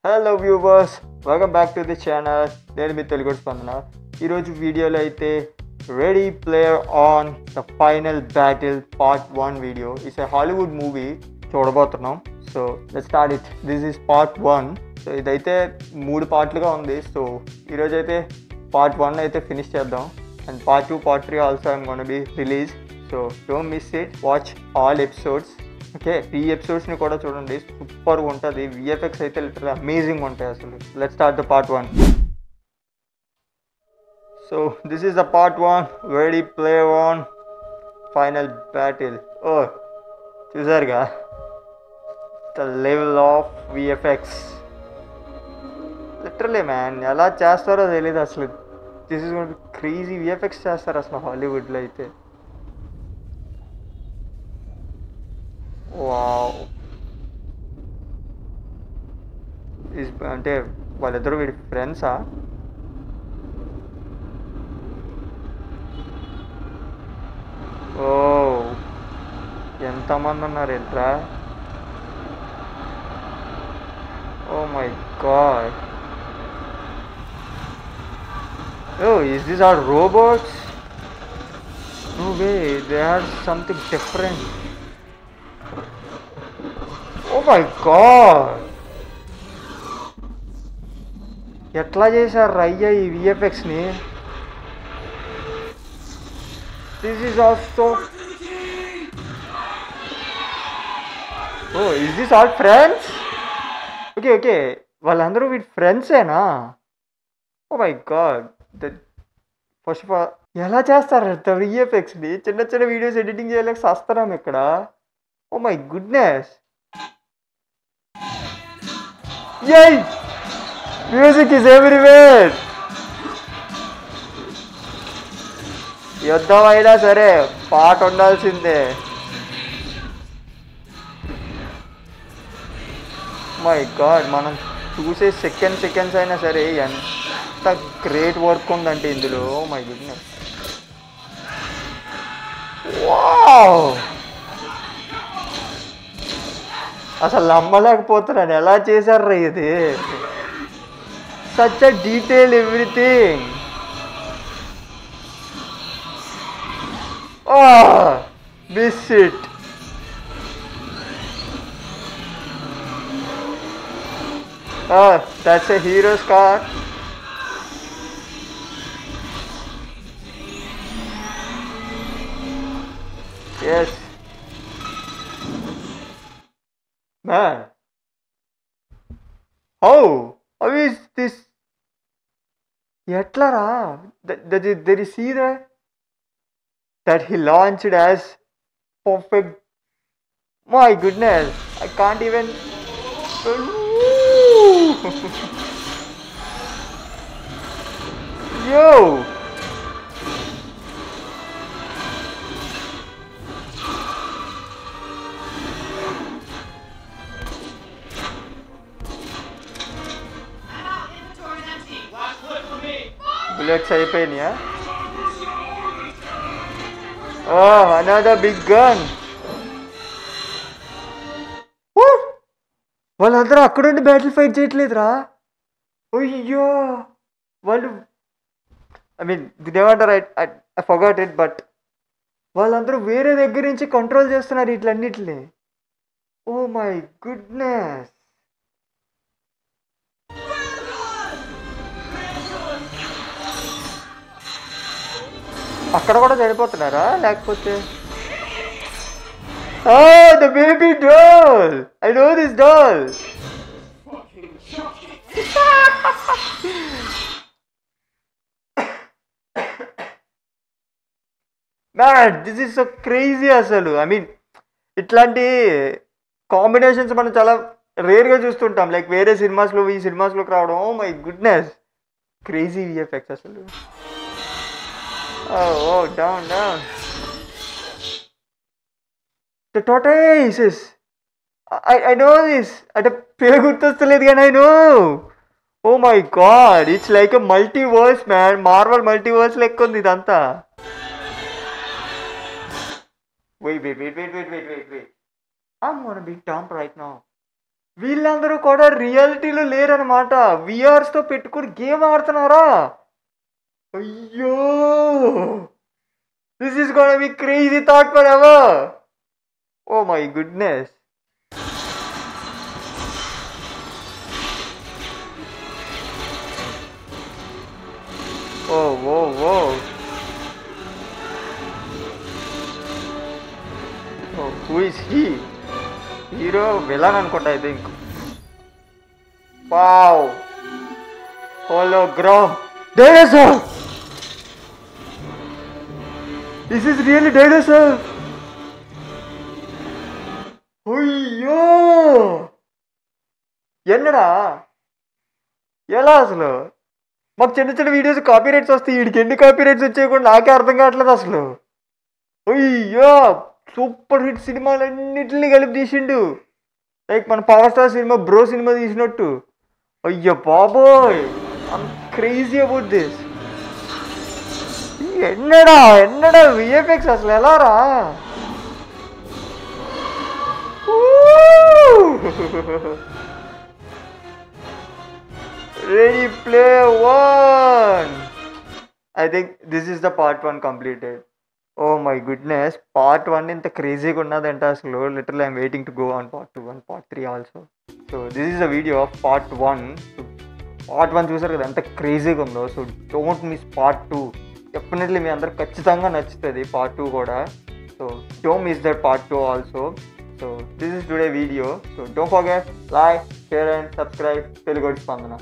Hello viewers, welcome back to the channel. నేను మీ తెలుగు స్పందన. ఈరోజు వీడియోలో అయితే ready player on the final battle part 1 video. It's a Hollywood movie చూడబోతున్నాం. So let's start it. This is part 1. So ఇదైతే 3 పార్ట్లుగా ఉంది. So ఈరోజు అయితే పార్ట్ 1 అయితే ఫినిష్ చేద్దాం. And part 2, part 3 also I'm gonna be release. So don't miss it, watch all episodes. Okay, ఈ ఎపిసోడ్స్ని కూడా చూడండి, సూపర్గా ఉంటుంది. విఎఫ్ఎక్స్ అయితే లిటరల్లీ అమేజింగ్ ఉంటాయి అసలు. Let's start the part 1. So this is the part 1, ready play on final battle. Oh చూసారుగా the level of VFX. Literally man, ఎలా చేస్తారో తెలియదు అసలు. This is gonna be crazy. VFX చేస్తారు అసలు హాలీవుడ్లో అయితే. వావ్, అంటే వాళ్ళిద్దరు వీడి ఫ్రెండ్సా? ఓ ఎంతమంది ఉన్నారు ఏంట్రా? Oh my god. Oh is this are robots? No way, they are something different. Oh my god, ఎట్లా చేశారు రయ్య ఈ విఎఫ్ఎక్స్ని? This is also. Oh is this all friends? Okay okay, వాళ్ళందరూ వీటి ఫ్రెండ్సేనా? Oh my god. First of all ఎలా చేస్తారు విఎఫ్ఎక్స్ని? చిన్న చిన్న వీడియోస్ ఎడిటింగ్ చేయలేక వస్తున్నాం ఇక్కడ. Oh my goodness. Yay, music is everywhere. యుద్ధం అయినా సరే పాట ఉండాల్సిందే. మై గాడ్, మనం చూసే సెకండ్స్ అయినా సరే ఎంత గ్రేట్ వర్క్ ఉందంటే ఇందులో. My goodness. వావ్, అసలు నమ్మలేకపోతున్నాను ఎలా చేశారు ఇది. Such a detail everything. Miss it. That's a hero's car. Yes man, how is this? ఎట్లా రా? Did you see that he launched as perfect? My goodness, I can't even. Yo, bullets అయిపోయినాయా? Another big gun. వాళ్ళందరూ అక్కడుండి battle fight చేయట్లేదురా. అయ్యో, వాళ్ళు I mean ఏమంటారు, I forgot it, but వాళ్ళందరూ వేరే దగ్గర నుంచి కంట్రోల్ చేస్తున్నారు ఇట్లన్నిటిని. ఓ మై గుడ్నెస్. అక్కడ కూడా చనిపోతున్నారా లేకపోతే? The baby doll. I know this doll. Man, this is so crazy అసలు. ఐ మీన్ ఇట్లాంటి కాంబినేషన్స్ మనం చాలా రేర్గా చూస్తుంటాం, లైక్ వేరే సినిమాస్లో ఈ సినిమాస్లోకి రావడం. Oh my goodness, crazy VFX అసలు. Oh, down. The tortoises. I know this. అంటే పేరు గుర్తొస్తలేదు కానీ I know. Oh my god, it's like a multiverse man. Marvel multiverse లెక్క ఉంది ఇదంతా. Wait. I'm gonna be dumped right now. వీళ్ళందరూ కూడా రియాలిటీలో లేరనమాట. విఆర్స్తో పెట్టుకుని గేమ్ ఆడుతున్నారా? అయ్యో, this is gonna be crazy thought forever. Oh my goodness. Oh oh oh who is he? Hero villain అనుకుంటా I think. Wow, hologram dinosaur. This is really dinosaur. అయ్యో, ఎన్నడా ఎలా అసలు? మాకు చిన్న చిన్న వీడియోస్ కాపీ రైట్స్ వస్తాయి, వీడికి ఎన్ని కాపీ రైట్స్ వచ్చాయి కూడా నాకే అర్థం కావట్లేదు అసలు. అయ్యో, సూపర్ హిట్ సినిమాలన్నింటినీ కలిపి తీసిండు. లైక్ మన పవర్ స్టార్ సినిమా బ్రో సినిమా తీసినట్టు. అయ్యో బాబోయ్, ఐమ్ క్రేజీ అబౌట్ దిస్. ఎన్నడా ఎన్నడా విఎఫ్ఎక్స్ అసలు ఎలా రా? Ready Player One. I think this is the part 1 completed. Oh my goodness, part 1 ఇంత క్రేజీగా ఉన్నదంటే అసలు literally I'm waiting to go on part 2 and part 3 also. So this is the video of part 1. part 1 చూసారు కదా ఎంత క్రేజీగా ఉందో. So don't miss part 2. Definitely మీ అందరికి ఖచ్చితంగా నచ్చుతుంది part 2 కూడా. So don't miss that part 2 also. So this is today's video. So don't forget, like, share and subscribe. Telugu Spandana.